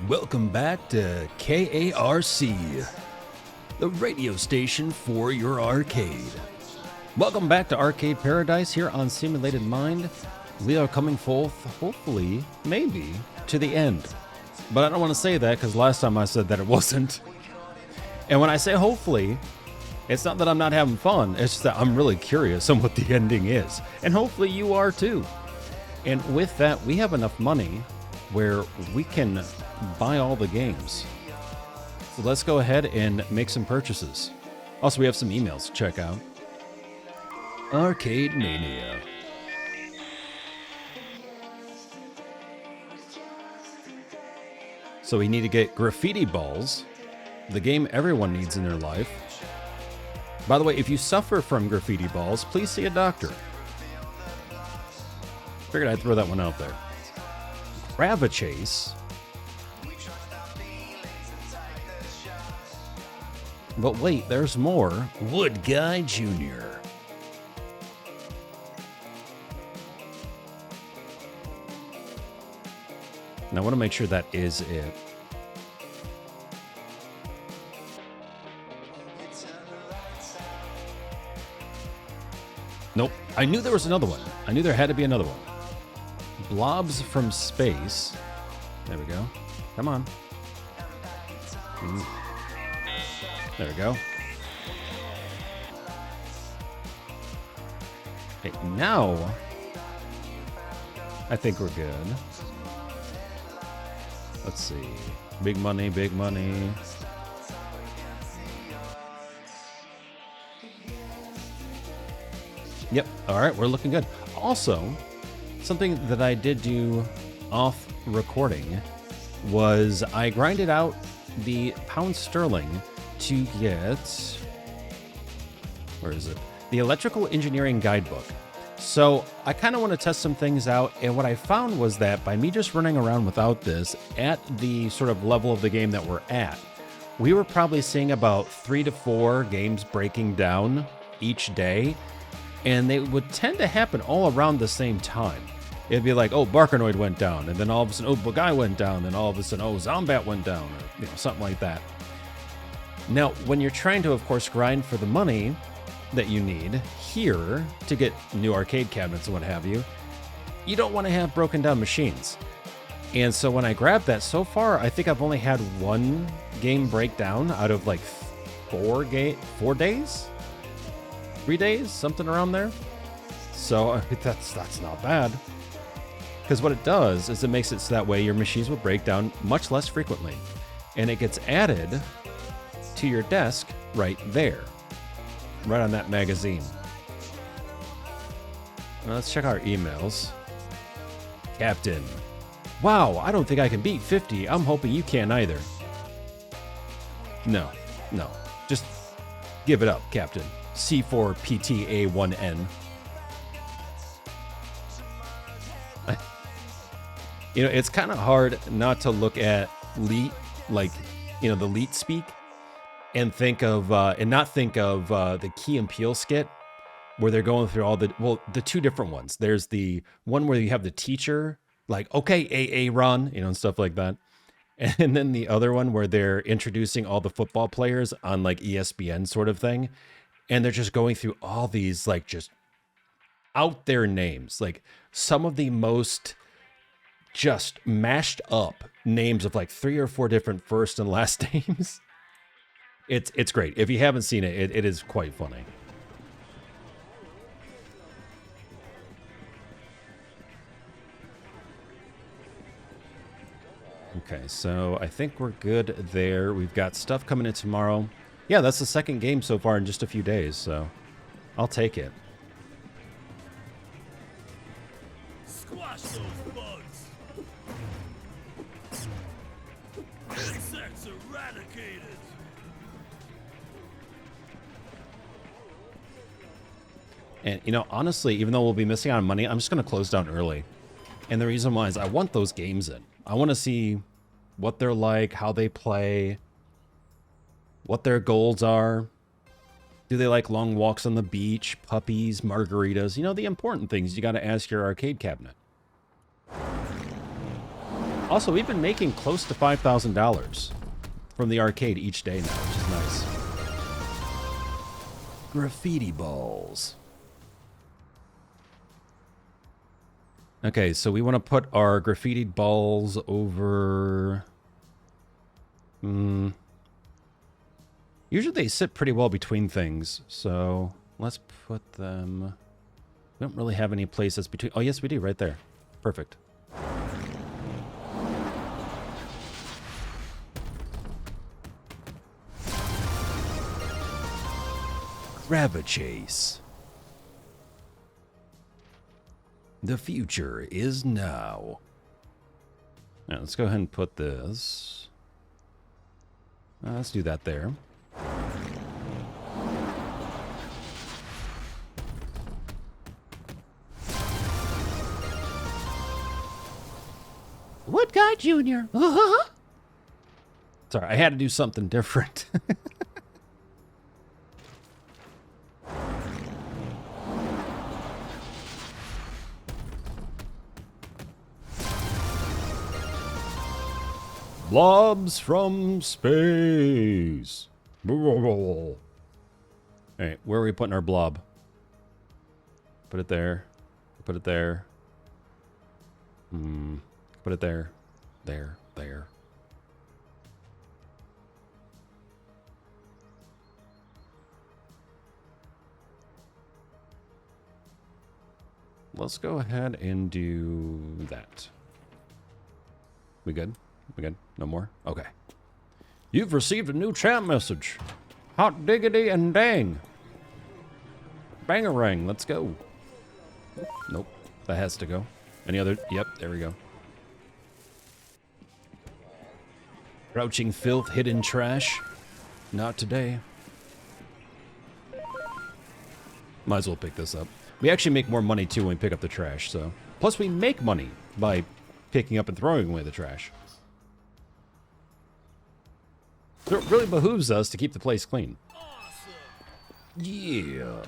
Welcome back to KARC, the radio station for your arcade. Welcome back to Arcade Paradise here on Simulated Mind. We are coming forth, hopefully, maybe, to the end. But I don't want to say that because last time I said that it wasn't. And when I say hopefully, it's not that I'm not having fun, it's just that I'm really curious on what the ending is. And hopefully you are too. And with that, we have enough money where we can buy all the games. So let's go ahead and make some purchases. Also, we have some emails to check out. Arcade Mania. So we need to get Graffiti Balls, the game everyone needs in their life. By the way, if you suffer from graffiti balls, please see a doctor. Figured I'd throw that one out there. Chase. But wait, there's more. Wood Guy Jr. Now I want to make sure that is it. Nope. I knew there was another one. I knew there had to be another one. Blobs from Space. There we go. Come on. There we go. Okay, now I think we're good. Let's see. Big money, big money. Yep. All right, we're looking good. Also, something that I did do off recording was I grinded out the pound sterling to get, where is it? The Electrical Engineering Guidebook. So I kind of want to test some things out, and what I found was that by me just running around without this at the sort of level of the game that we're at, we were probably seeing about 3 to 4 games breaking down each day, and they would tend to happen all around the same time. It'd be like, oh, Barkanoid went down, and then all of a sudden, oh, Bagai went down, and all of a sudden, oh, Zombat went down, or something like that. Now, when you're trying to, of course, grind for the money that you need here to get new arcade cabinets and what have you, you don't want to have broken down machines. And so when I grabbed that, so far, I think I've only had 1 game breakdown out of like 4 days? 3 days? Something around there. So that's not bad. Because what it does is it makes it so that way your machines will break down much less frequently. And it gets added to your desk right there. Right on that magazine. Now let's check our emails. Captain. Wow, I don't think I can beat 50. I'm hoping you can't either. No. Just give it up, Captain. C4PTA1N. It's kind of hard not to look at Leet, like, the Leet speak, and think of, and not think of the Key and Peele skit, where they're going through all the 2 different ones. There's the one where you have the teacher, like, okay, AA run, and stuff like that. And then the other one where they're introducing all the football players on like ESPN sort of thing. And they're just going through all these like just out there names, like some of the most just mashed up names of like 3 or 4 different first and last names. It's great. If you haven't seen it, it is quite funny. Okay, so I think we're good there. We've got stuff coming in tomorrow. Yeah, that's the 2nd game so far in just a few days, so I'll take it. Squash those bugs. Insects eradicated. And, honestly, even though we'll be missing out on money, I'm just going to close down early. And the reason why is I want those games in. I want to see what they're like, how they play, what their goals are. Do they like long walks on the beach, puppies, margaritas? The important things you got to ask your arcade cabinet. Also, we've been making close to $5,000 from the arcade each day now, which is nice. Graffiti balls. Okay, so we want to put our graffitied balls over... Usually they sit pretty well between things, so let's put them... We don't really have any places between... Oh, yes, we do, right there. Perfect. Grab a chase. The future is now. Now, let's go ahead and put this. Let's do that there. Wood Guy Jr. Sorry, I had to do something different. Blobs from space. All right, where are we putting our blob? Put it there. Put it there. Put it there. There. There. Let's go ahead and do that. We good? We good? No more? Okay. You've received a new chat message. Hot diggity and dang. Bangarang, let's go. Nope, that has to go. Any other? Yep, there we go. Crouching filth, hidden trash. Not today. Might as well pick this up. We actually make more money too when we pick up the trash, so. Plus we make money by picking up and throwing away the trash. So it really behooves us to keep the place clean. Awesome. Yeah.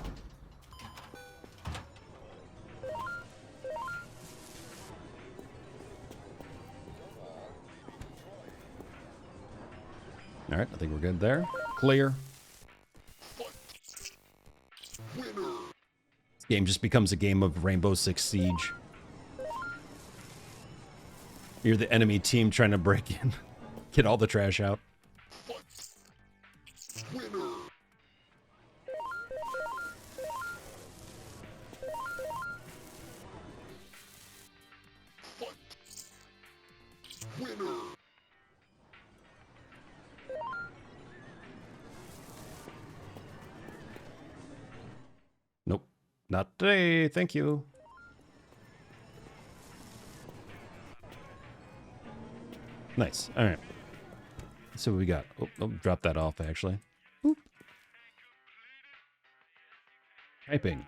All right, I think we're good there. Clear. This game just becomes a game of Rainbow Six Siege. You're the enemy team trying to break in. Get all the trash out. Nope. Not today. Thank you. Nice. All right. Let's see what we got. Oh, drop that off, actually. Boop. Typing.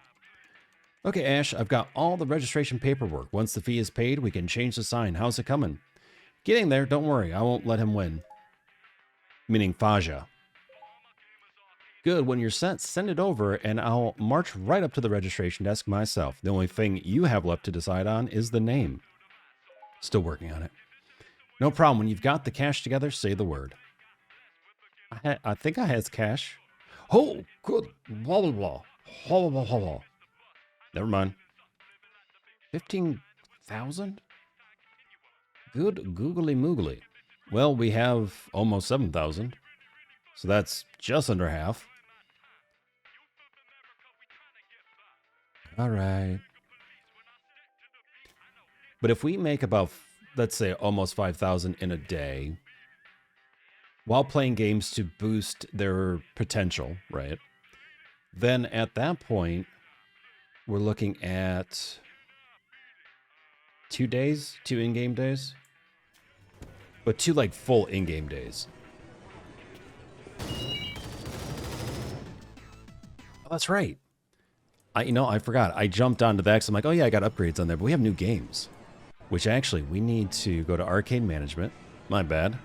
Okay, Ash, I've got all the registration paperwork. Once the fee is paid, we can change the sign. How's it coming? Getting there. Don't worry. I won't let him win. Meaning Faja. Good. When you're set, send it over, and I'll march right up to the registration desk myself. The only thing you have left to decide on is the name. Still working on it. No problem. When you've got the cash together, say the word. I think I has cash. Oh, good. Blah, blah, blah. Blah, blah, blah, blah. Never mind. 15,000? Good googly moogly. Well, we have almost 7,000. So that's just under half. All right. But if we make about, let's say, almost 5,000 in a day, while playing games to boost their potential, right? Then at that point, we're looking at 2 days, 2 in-game days, but 2 like full in-game days. Oh, that's right. I forgot. I jumped onto that because I'm like, oh yeah, I got upgrades on there, but we have new games. Which actually, we need to go to arcade management. My bad.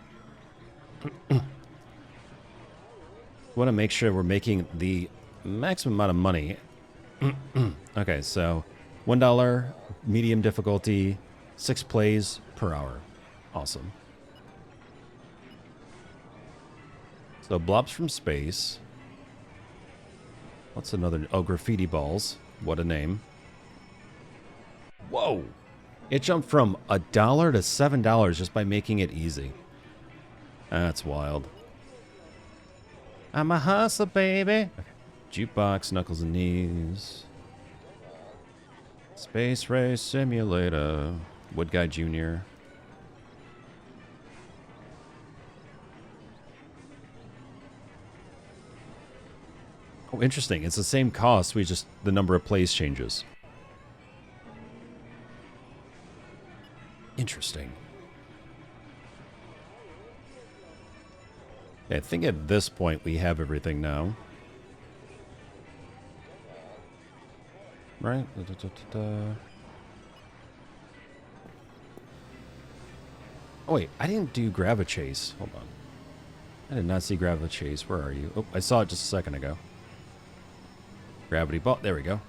Want to make sure we're making the maximum amount of money. Okay, so $1, medium difficulty, 6 plays per hour. Awesome. So blobs from space. What's another? Oh, graffiti balls. What a name. Whoa! It jumped from $1 to $7 just by making it easy. That's wild. I'm a hustler, baby. Okay. Jukebox, knuckles and knees. Space Race Simulator. Wood Guy Jr. Oh, interesting. It's the same cost. We just, the number of plays changes. Interesting. Okay, I think at this point we have everything now. Right? Oh, wait. I didn't do Gravichase. Hold on. I did not see Gravichase. Where are you? Oh, I saw it just a second ago. Gravity ball. There we go.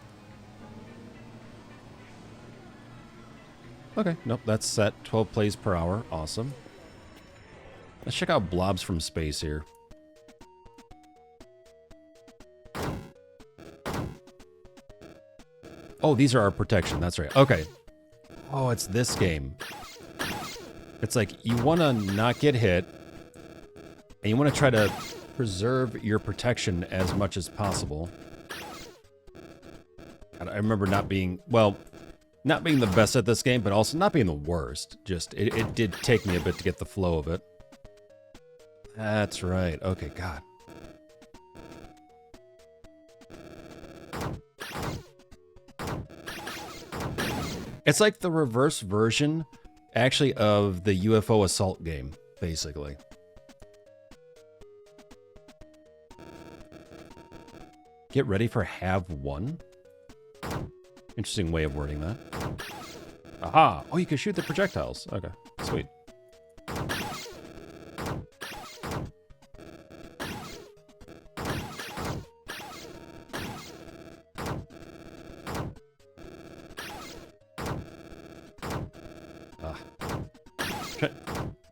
Okay. Nope, that's set. 12 plays per hour. Awesome. Let's check out blobs from space here. Oh, these are our protection. That's right. Okay. Oh, it's this game. It's like you want to not get hit, and you want to try to preserve your protection as much as possible. And I remember not being, well, not being the best at this game, but also not being the worst. Just, it did take me a bit to get the flow of it. That's right. Okay, God. It's like the reverse version, actually, of the UFO assault game, basically. Get ready for have one? Interesting way of wording that. Aha! Oh, you can shoot the projectiles. Okay, sweet.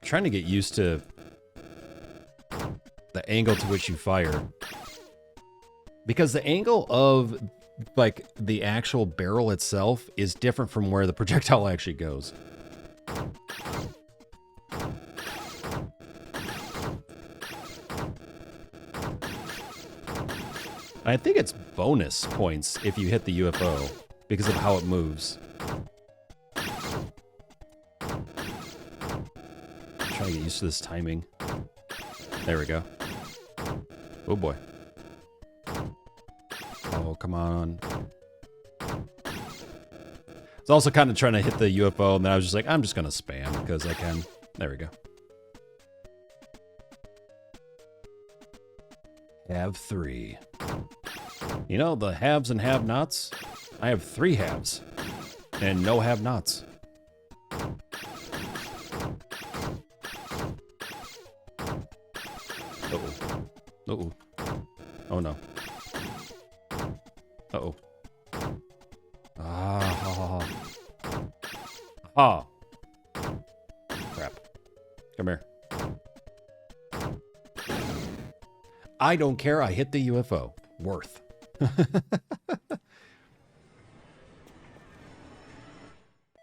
Trying to get used to the angle to which you fire. Because the angle of, like, the actual barrel itself is different from where the projectile actually goes. I think it's bonus points if you hit the UFO because of how it moves. Trying to get used to this timing. There we go. Oh boy. Oh, come on. I was also kind of trying to hit the UFO, and then I was just like, I'm just going to spam because I can. There we go. Have 3. You know, the haves and have-nots? I have 3 haves and no have-nots. Uh-oh. Uh-oh. Oh, no. Uh-oh. Ah. Ah. Crap. Come here. I don't care. I hit the UFO. Worth.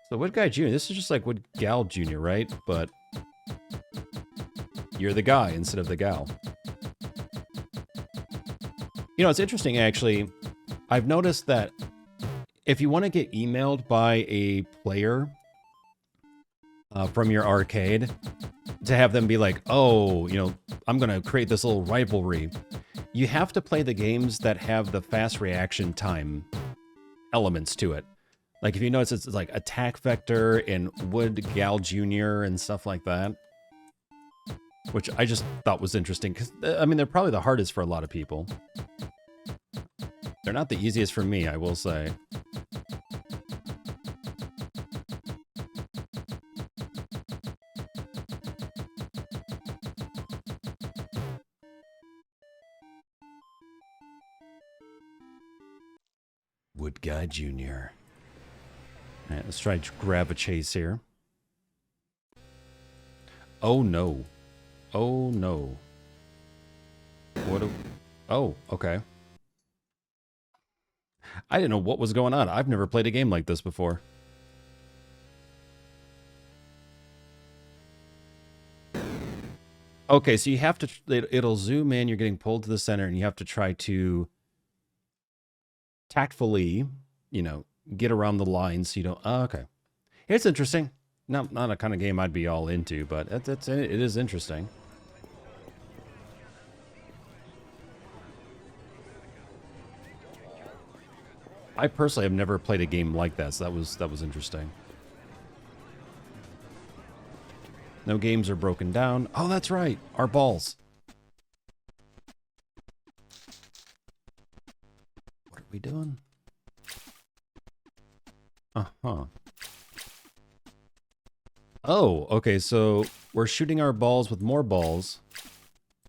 So Wood Guy Jr., this is just like Wood Gal Jr., right? But you're the guy instead of the gal. You know, it's interesting, actually. I've noticed that if you want to get emailed by a player from your arcade, to have them be like, oh, you know, I'm going to create this little rivalry, you have to play the games that have the fast reaction time elements to it. Like, if you notice, it's like Attack Vector and Wood Gal Jr. and stuff like that. Which I just thought was interesting, because, I mean, they're probably the hardest for a lot of people. They're not the easiest for me, I will say. Wood Guy Jr. All right, let's try to grab a chase here. Oh no. Oh no. What do... Oh, okay. I didn't know what was going on. I've never played a game like this before. Okay, so you have to... It'll zoom in, you're getting pulled to the center, and you have to try to tactfully, you know, get around the lines so you don't... Oh, okay. It's interesting. Not a kind of game I'd be all into, but it is interesting. I personally have never played a game like that, so that was interesting. No games are broken down. Oh, that's right. Our balls. What are we doing? Uh-huh. Oh, okay, so we're shooting our balls with more balls,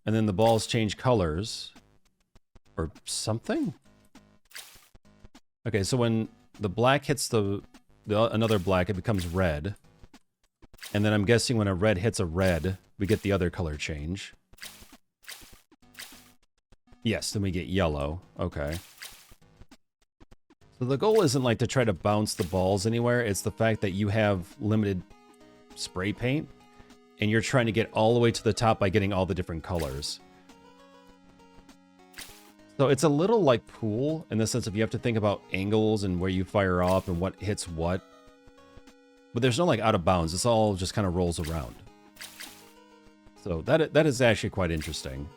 and then the balls change colors, or something? Okay, so when the black hits the another black, it becomes red. And then I'm guessing when a red hits a red, we get the other color change. Yes, then we get yellow. Okay. So the goal isn't like to try to bounce the balls anywhere, it's the fact that you have limited spray paint, and you're trying to get all the way to the top by getting all the different colors. So it's a little like pool in the sense of you have to think about angles and where you fire off and what hits what. But there's no like out of bounds. This all just kind of rolls around. So that is actually quite interesting.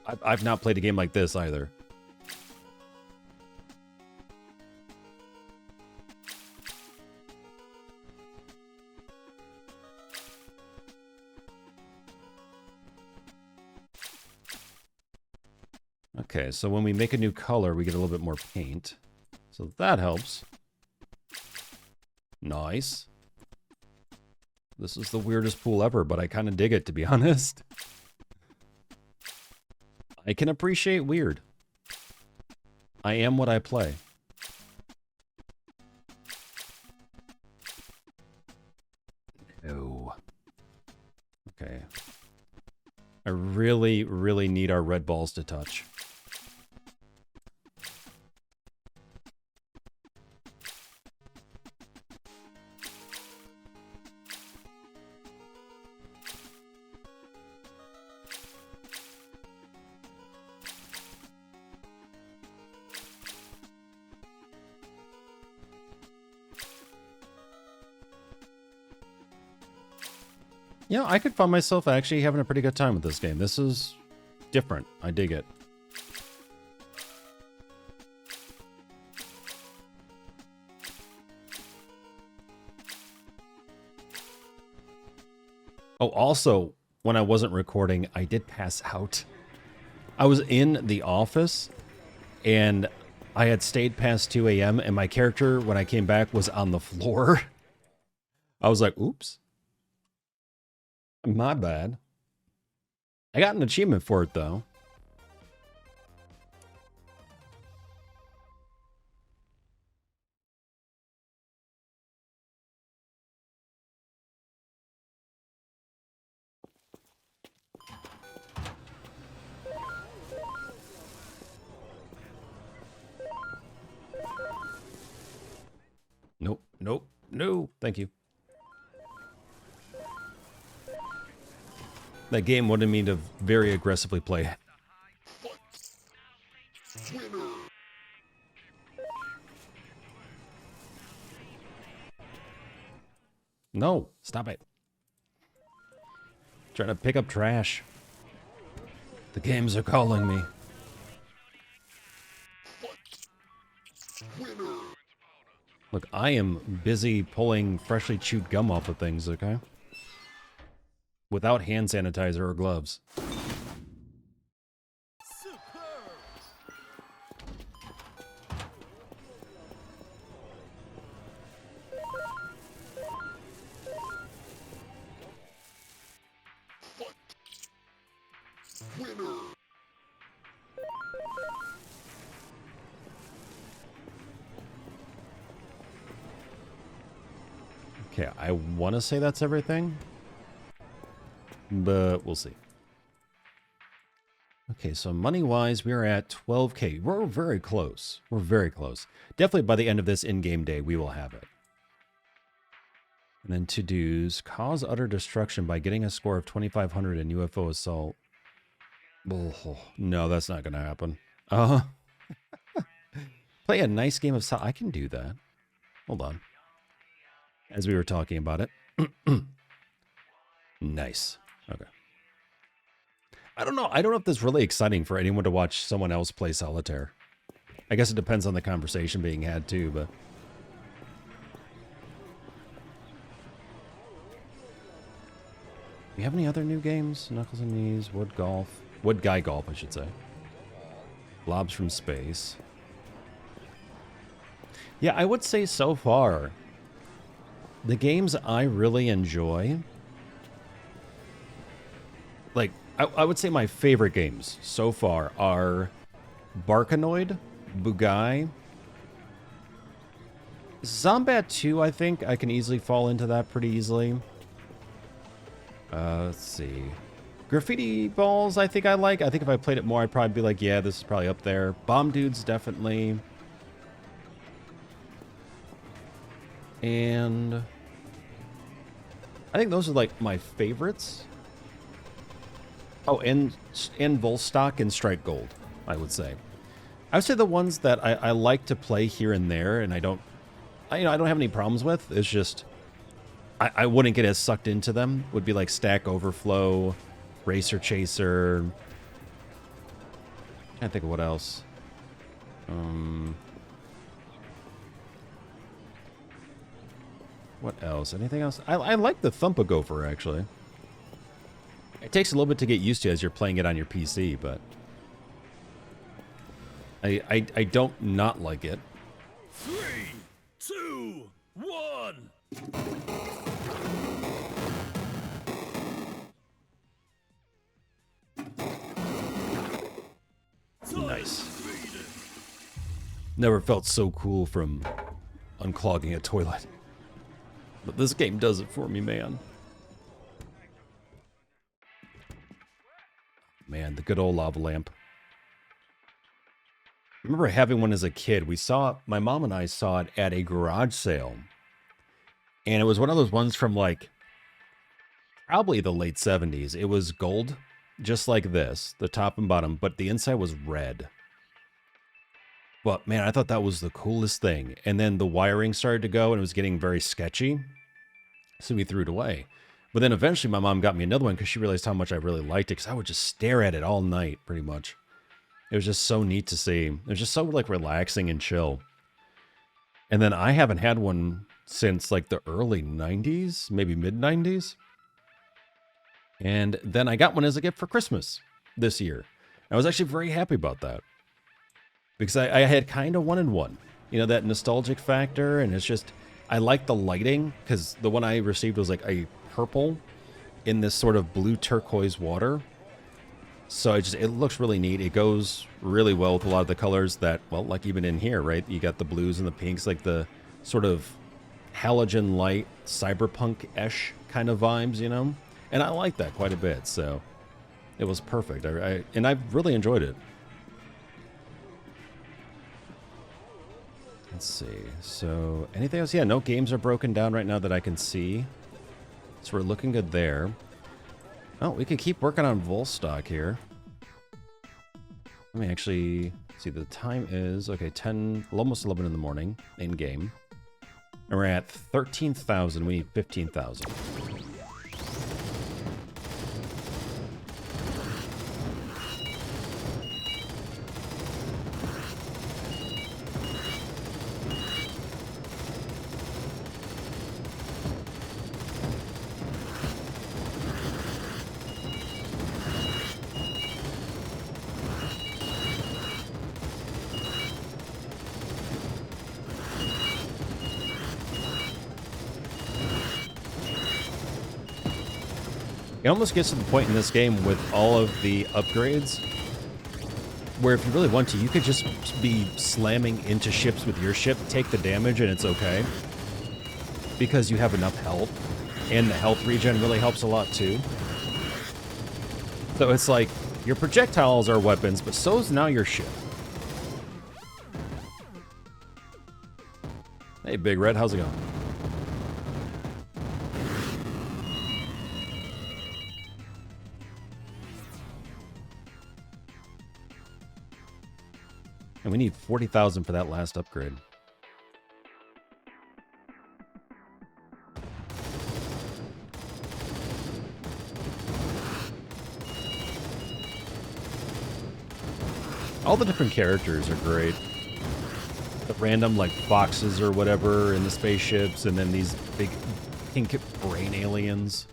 I've not played a game like this either. Okay, so when we make a new color, we get a little bit more paint. So that helps. Nice. This is the weirdest pool ever, but I kind of dig it, to be honest. I can appreciate weird. I am what I play. No. Okay. I really, really need our red balls to touch. You know, I could find myself actually having a pretty good time with this game. This is different. I dig it. Oh, also, when I wasn't recording, I did pass out. I was in the office, and I had stayed past 2 a.m., and my character, when I came back, was on the floor. I was like, oops. My bad. I got an achievement for it, though. Nope, nope, no, thank you. That game wanted me to very aggressively play it. No, stop it. Trying to pick up trash. The games are calling me. Look, I am busy pulling freshly chewed gum off of things, okay? Without hand sanitizer or gloves. Okay, I want to say that's everything. but we'll see. Okay, so money-wise, we are at 12K. We're very close. We're very close. Definitely by the end of this in-game day, we will have it. And then to-dos, cause utter destruction by getting a score of 2,500 in UFO assault. Oh, no, that's not going to happen. Play a nice game of... I can do that. Hold on. As we were talking about it. Nice. Okay. I don't know. I don't know if that's really exciting for anyone to watch someone else play solitaire. I guess it depends on the conversation being had too, but... Do you have any other new games? Knuckles and Knees, Wood Golf. Wood Guy Golf, I should say. Blobs from Space. Yeah, I would say so far, the games I really enjoy... Like, I would say my favorite games so far are Barkanoid, Bugai, Zombat 2, I think I can easily fall into that pretty easily. Let's see. Graffiti Balls, I think I like. I think if I played it more, I'd probably be like, yeah, this is probably up there. Bomb Dudes, definitely. And I think those are like my favorites. Oh, and Volstock and Strike Gold, I would say. I would say the ones that I like to play here and there, and I don't have any problems with. It's just I wouldn't get as sucked into them. Would be like Stack Overflow, Racer Chaser. Can't think of what else. What else? Anything else? I like the Thump-A-Gopher, actually. It takes a little bit to get used to as you're playing it on your PC, but... I don't not like it. 3, 2, 1. Nice. Never felt so cool from unclogging a toilet. But this game does it for me, man. Man, the good old lava lamp. I remember having one as a kid. My mom and I saw it at a garage sale. And it was one of those ones from like, probably the late 70s. It was gold, just like this, the top and bottom, but the inside was red. But man, I thought that was the coolest thing. And then the wiring started to go and it was getting very sketchy. So we threw it away. But then eventually my mom got me another one because she realized how much I really liked it, because I would just stare at it all night, pretty much. It was just so neat to see. It was just so like relaxing and chill. And then I haven't had one since like the early 90s, maybe mid 90s. And then I got one as a gift for Christmas this year. I was actually very happy about that. Because I had kind of wanted one. You know, that nostalgic factor, and it's just, I like the lighting, because the one I received was like a purple in this sort of blue turquoise water. So it looks really neat. It goes really well with a lot of the colors that, well, like even in here, right? You got the blues and the pinks, like the sort of halogen light, cyberpunk-ish kind of vibes, you know? And I like that quite a bit, so it was perfect. And I've really enjoyed it. Let's see. So, anything else? Yeah, no games are broken down right now that I can see. So we're looking good there. Oh, we can keep working on Volstock here. Let me actually see. The time is, okay, 10, almost 11 in the morning in game. And we're at 13,000. We need 15,000. It almost gets to the point in this game with all of the upgrades where if you really want to, you could just be slamming into ships with your ship, take the damage, and it's okay. Because you have enough health. And the health regen really helps a lot too. So it's like, your projectiles are weapons, but so's now your ship. Hey, Big Red, how's it going? And we need 40,000 for that last upgrade. All the different characters are great. The random, like, boxes or whatever in the spaceships, and then these big pink brain aliens.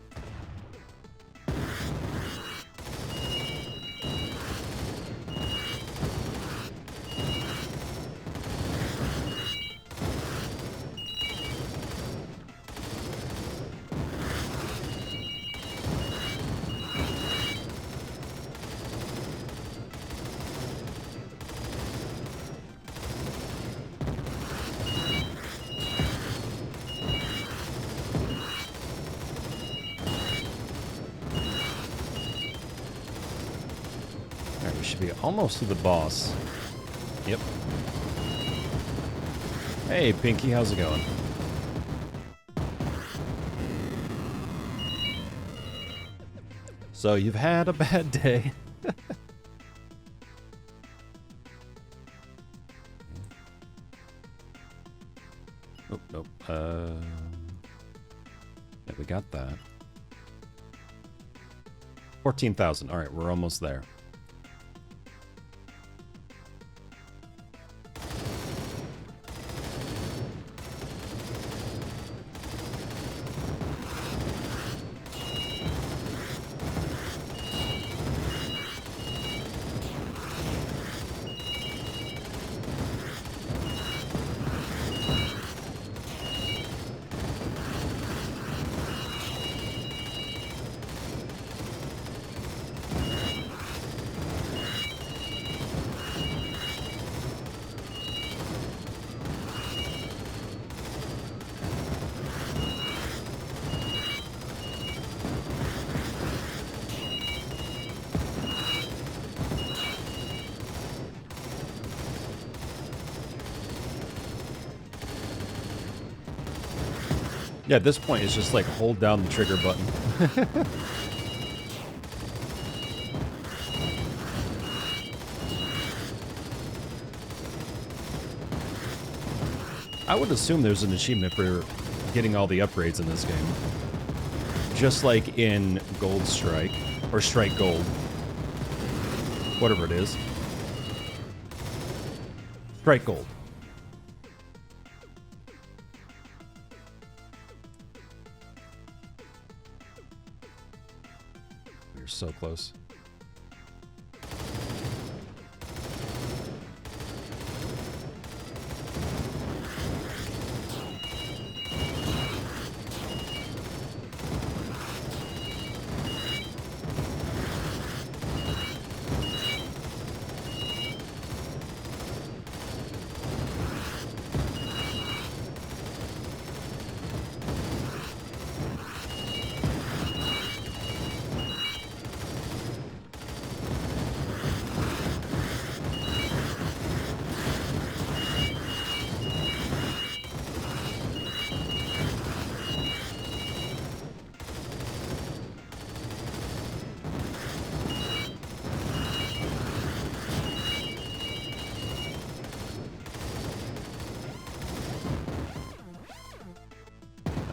Almost to the boss. Yep. Hey, Pinky, how's it going? So you've had a bad day. Oh, nope. Yeah, we got that. 14,000. All right, we're almost there. Yeah, at this point, it's just like hold down the trigger button. I would assume there's an achievement for getting all the upgrades in this game. Just like in Gold Strike, or Strike Gold. Whatever it is. Strike Gold. So close.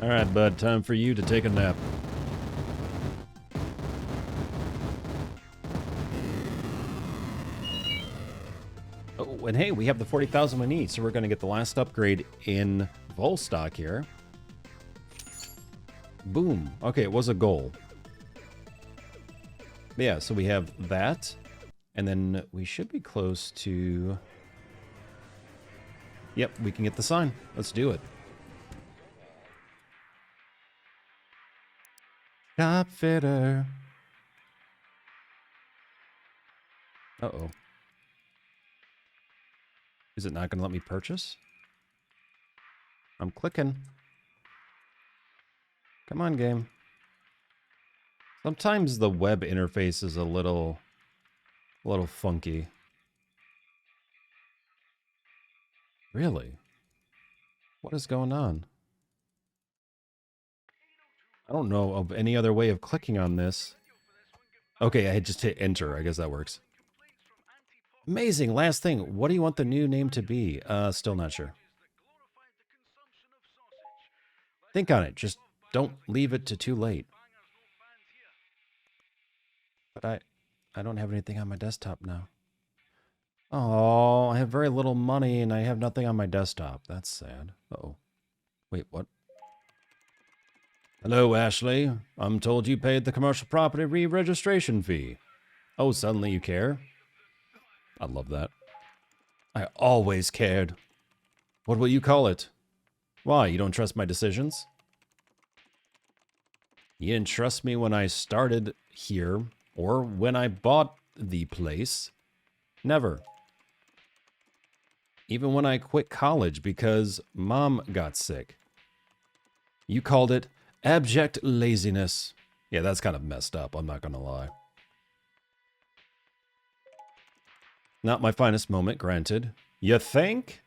All right, bud, time for you to take a nap. Oh, and hey, we have the 40,000 we need, so we're going to get the last upgrade in Volstock here. Boom. Okay, it was a goal. Yeah, so we have that, and then we should be close to... Yep, we can get the sign. Let's do it. Shop fitter. Uh-oh. Is it not going to let me purchase? I'm clicking. Come on, game. Sometimes the web interface is a little funky. Really? What is going on? I don't know of any other way of clicking on this. Okay, I had just hit enter. I guess that works. Amazing. Last thing. What do you want the new name to be? Still not sure. Think on it. Just don't leave it to too late. But I don't have anything on my desktop now. Oh, I have very little money and I have nothing on my desktop. That's sad. Uh-oh. Wait, what? Hello, Ashley. I'm told you paid the commercial property re-registration fee. Oh, suddenly you care? I love that. I always cared. What will you call it? Why, you don't trust my decisions? You didn't trust me when I started here, or when I bought the place. Never. Even when I quit college because Mom got sick. You called it abject laziness. Yeah, that's kind of messed up, I'm not gonna lie. Not my finest moment, granted. You think?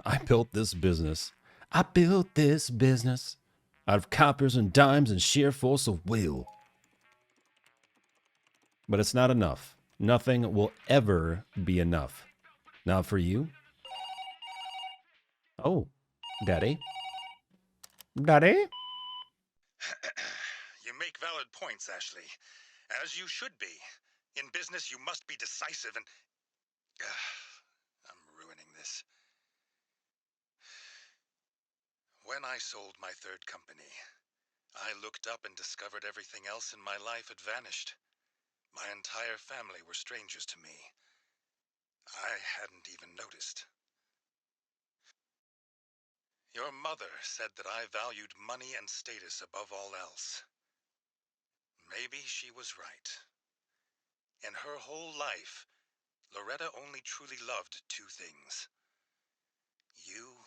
I built this business. I built this business out of coppers and dimes and sheer force of will. But it's not enough. Nothing will ever be enough. Not for you. Oh, Daddy. Daddy? You make valid points, Ashley. As you should be. In business, you must be decisive and... I'm ruining this. When I sold my third company, I looked up and discovered everything else in my life had vanished. My entire family were strangers to me. I hadn't even noticed. Your mother said that I valued money and status above all else. Maybe she was right. In her whole life, Loretta only truly loved two things. You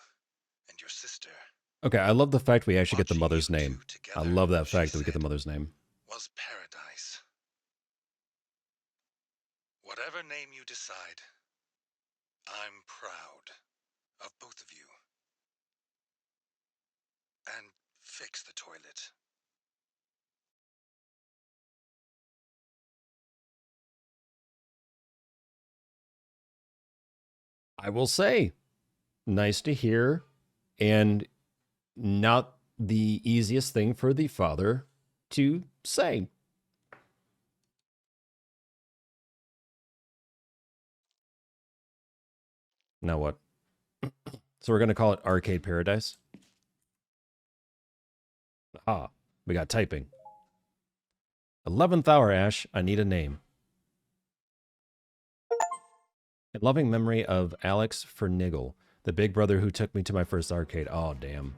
and your sister. Okay, I love the fact we actually get the Watching mother's you two name. I together, love that she fact that we get the said, mother's name. was paradise. Whatever name you decide, I'm proud of both of you. And fix the toilet. I will say, nice to hear, and not the easiest thing for the father to say. Now what? So we're going to call it Arcade Paradise? Ah, we got typing. 11th hour, Ash. I need a name. In loving memory of Alex Fernigel, the big brother who took me to my first arcade. Oh, damn.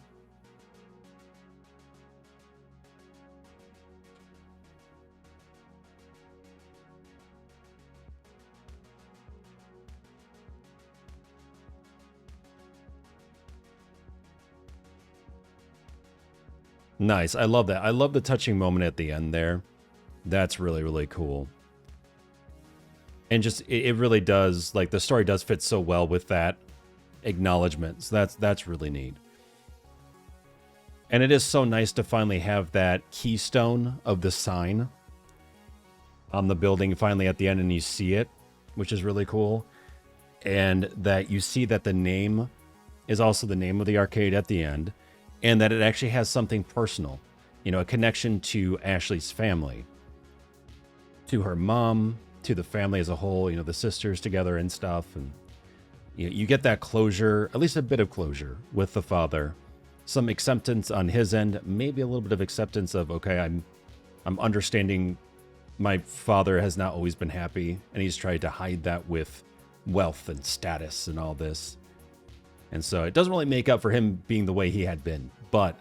Nice. I love that. I love the touching moment at the end there. That's really, really cool. And just, it really does, like, the story does fit so well with that acknowledgement. So that's really neat. And it is so nice to finally have that keystone of the sign on the building finally at the end, and you see it, which is really cool. And that you see that the name is also the name of the arcade at the end, and that it actually has something personal, you know, a connection to Ashley's family, to her mom, to the family as a whole, you know, the sisters together and stuff. And you get that closure, at least a bit of closure with the father, some acceptance on his end, maybe a little bit of acceptance of, okay, I'm understanding my father has not always been happy, and he's tried to hide that with wealth and status and all this. And so it doesn't really make up for him being the way he had been, but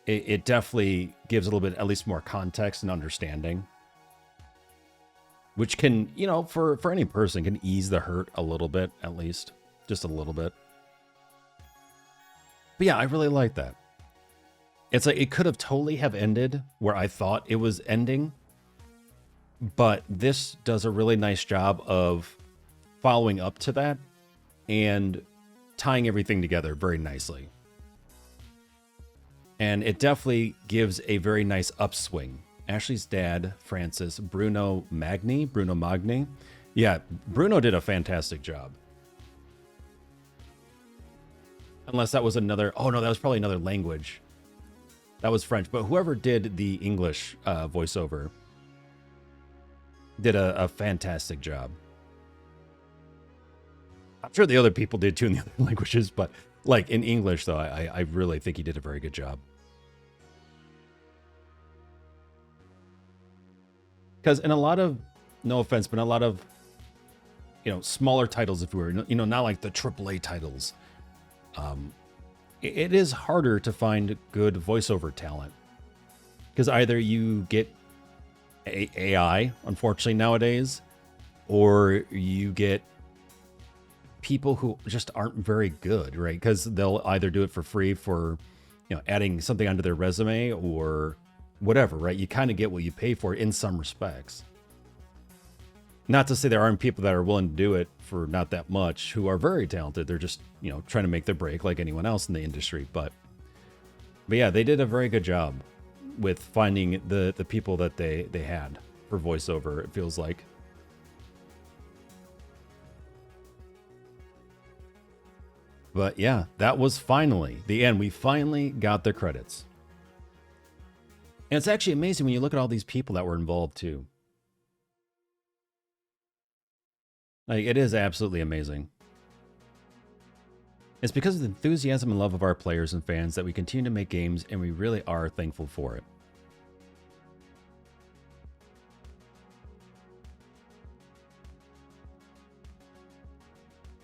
it definitely gives a little bit, at least more context and understanding, which can, you know, for any person can ease the hurt a little bit, at least just a little bit. But yeah, I really like that. It's like it could have totally have ended where I thought it was ending, but this does a really nice job of following up to that and tying everything together very nicely. And it definitely gives a very nice upswing. Ashley's dad, Francis, Bruno Magni. Yeah, Bruno did a fantastic job. Unless that was another, oh no, that was probably another language. That was French, but whoever did the English voiceover did a fantastic job. I'm sure the other people did too in the other languages, but like in English though, I really think he did a very good job. Because in a lot of, no offense, but in a lot of, you know, smaller titles, if we were, you know, not like the AAA titles, it is harder to find good voiceover talent. Because either you get AI, unfortunately nowadays, or you get people who just aren't very good, right? Because they'll either do it for free for, you know, adding something onto their resume or whatever, right? You kind of get what you pay for in some respects. Not to say there aren't people that are willing to do it for not that much who are very talented. They're just, you know, trying to make their break like anyone else in the industry. But yeah, they did a very good job with finding the people that they had for voiceover, it feels like. But yeah, that was finally the end. We finally got the credits. And it's actually amazing when you look at all these people that were involved too. Like, it is absolutely amazing. It's because of the enthusiasm and love of our players and fans that we continue to make games, and we really are thankful for it.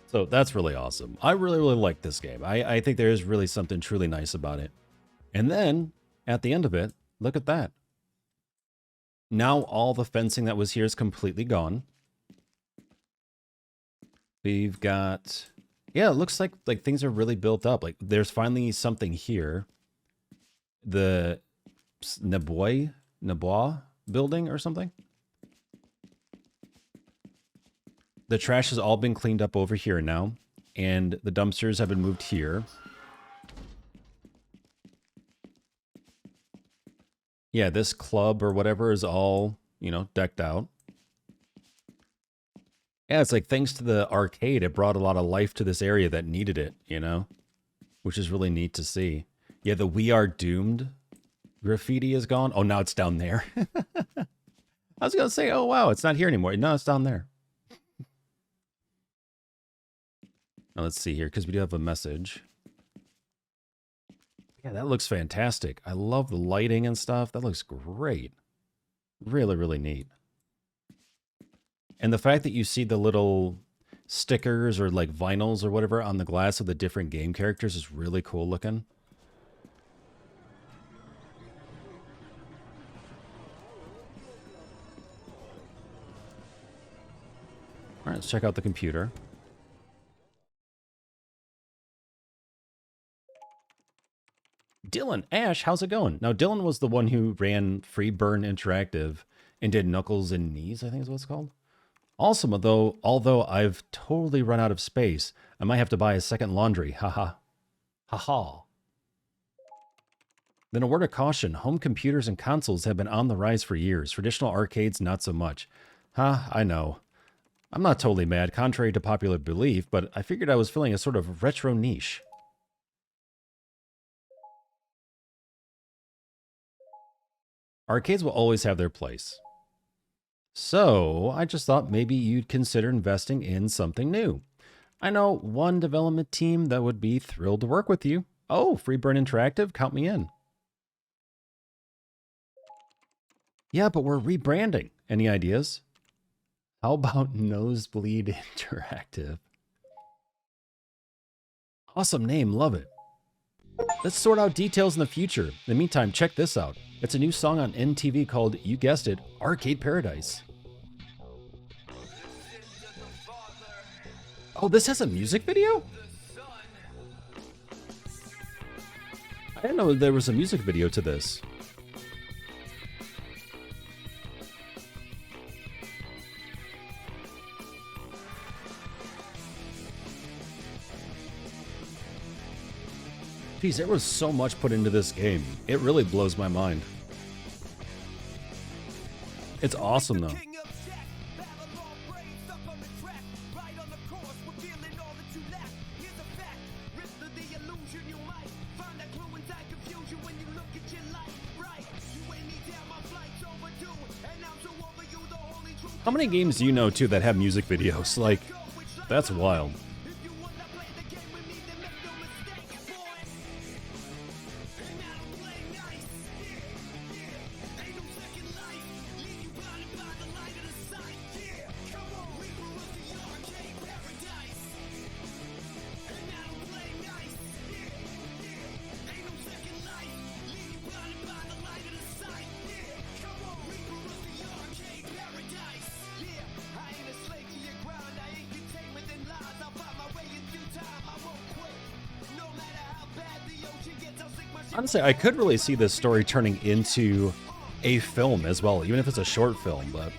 So that's really awesome. I really, really like this game. I think there is really something truly nice about it. And then, at the end of it, look at that. Now all the fencing that was here is completely gone. We've got, yeah, it looks like things are really built up. Like there's finally something here. The Nebois building or something. The trash has all been cleaned up over here now, and the dumpsters have been moved here. Yeah, this club or whatever is all, you know, decked out. Yeah, it's like thanks to the arcade, it brought a lot of life to this area that needed it, you know? Which is really neat to see. Yeah, the "We Are Doomed" graffiti is gone. Oh, now it's down there. I was going to say, oh, wow, it's not here anymore. No, it's down there. Now, let's see here, because we do have a message. Yeah, that looks fantastic. I love the lighting and stuff. That looks great. Really, really neat. And the fact that you see the little stickers or like vinyls or whatever on the glass of the different game characters is really cool looking. All right, let's check out the computer. Dylan, Ash, how's it going? Now, Dylan was the one who ran Freeburn Interactive and did Knuckles and Knees, I think is what it's called. Awesome, although I've totally run out of space, I might have to buy a second laundry. Haha. Haha. Then a word of caution, home computers and consoles have been on the rise for years. Traditional arcades, not so much. I know. I'm not totally mad, contrary to popular belief, but I figured I was filling a sort of retro niche. Arcades will always have their place. So, I just thought maybe you'd consider investing in something new. I know one development team that would be thrilled to work with you. Oh, Freeburn Interactive, count me in. Yeah, but we're rebranding. Any ideas? How about Nosebleed Interactive? Awesome name, love it. Let's sort out details in the future. In the meantime, check this out. It's a new song on MTV called, you guessed it, Arcade Paradise. Oh, this has a music video? I didn't know there was a music video to this. Geez, there was so much put into this game. It really blows my mind. It's awesome, though. How many games do you know, too, that have music videos? Like, that's wild. Honestly, I could really see this story turning into a film as well, even if it's a short film, but...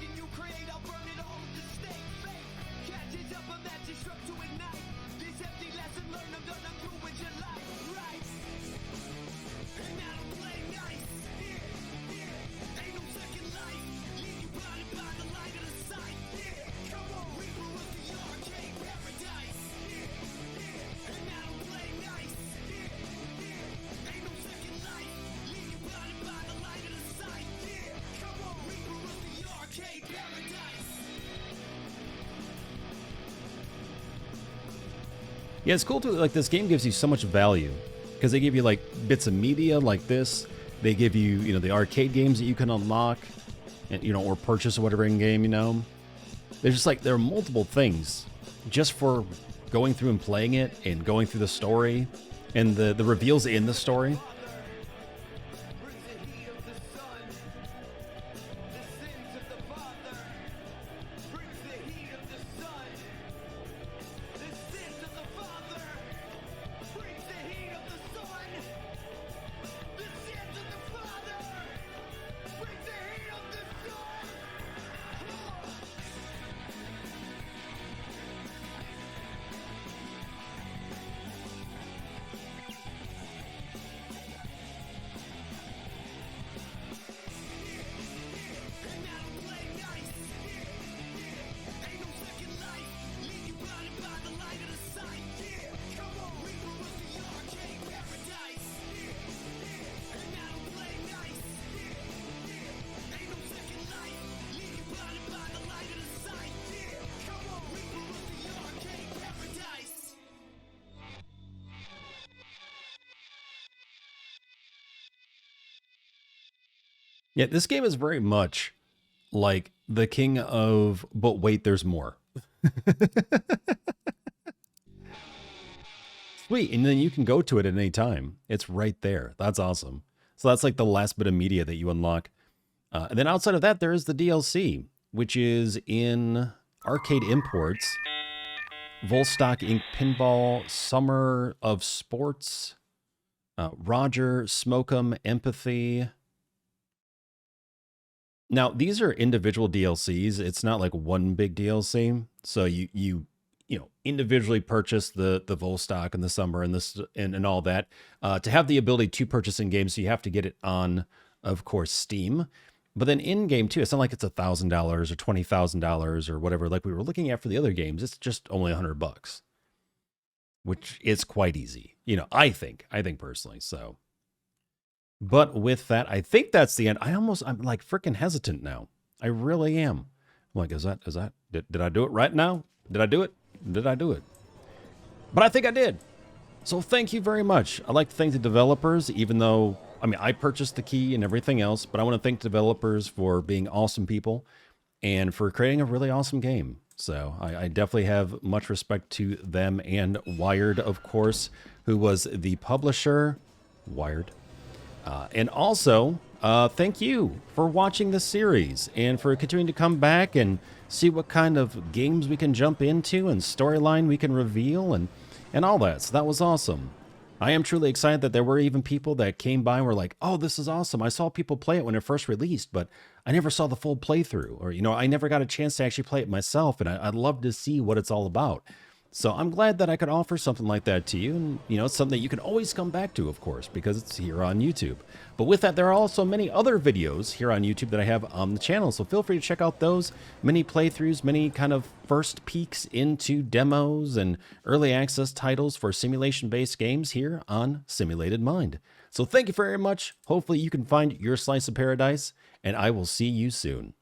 Yeah, it's cool to, like, this game gives you so much value because they give you, like, bits of media like this. They give you, you know, the arcade games that you can unlock and, you know, or purchase or whatever in game, you know. There's just, like, there are multiple things just for going through and playing it and going through the story and the reveals in the story. Yeah, this game is very much like the king of, but wait, there's more. Sweet, and then you can go to it at any time. It's right there. That's awesome. So that's like the last bit of media that you unlock. And then outside of that, there is the DLC, which is in Arcade Imports, Volstock Inc. Pinball, Summer of Sports, Roger, Smoke'em, Empathy. Now, these are individual DLCs. It's not like one big DLC. So you know, individually purchase the Volstock and the Summer and this and all that. To have the ability to purchase in game, so you have to get it on, of course, Steam. But then in game too, it's not like it's $1,000 or $20,000 or whatever like we were looking at for the other games. It's just only $100, which is quite easy. You know, I think personally. So. But with that, I think that's the end. I'm like freaking hesitant now. I really am. I'm like, did I do it right now? Did I do it? Did I do it? But I think I did. So thank you very much. I'd like to thank the developers, even though, I mean, I purchased the key and everything else, but I want to thank developers for being awesome people and for creating a really awesome game. So I definitely have much respect to them and Wired, of course, who was the publisher. Wired. And also, thank you for watching the series and for continuing to come back and see what kind of games we can jump into and storyline we can reveal and all that. So that was awesome. I am truly excited that there were even people that came by and were like, oh, this is awesome. I saw people play it when it first released, but I never saw the full playthrough. Or, I never got a chance to actually play it myself. And I'd love to see what it's all about. So I'm glad that I could offer something like that to you. And, it's something that you can always come back to, of course, because it's here on YouTube. But with that, there are also many other videos here on YouTube that I have on the channel. So feel free to check out those. Many playthroughs, many kind of first peeks into demos and early access titles for simulation-based games here on Simulated Mind. So thank you very much. Hopefully you can find your slice of paradise, and I will see you soon.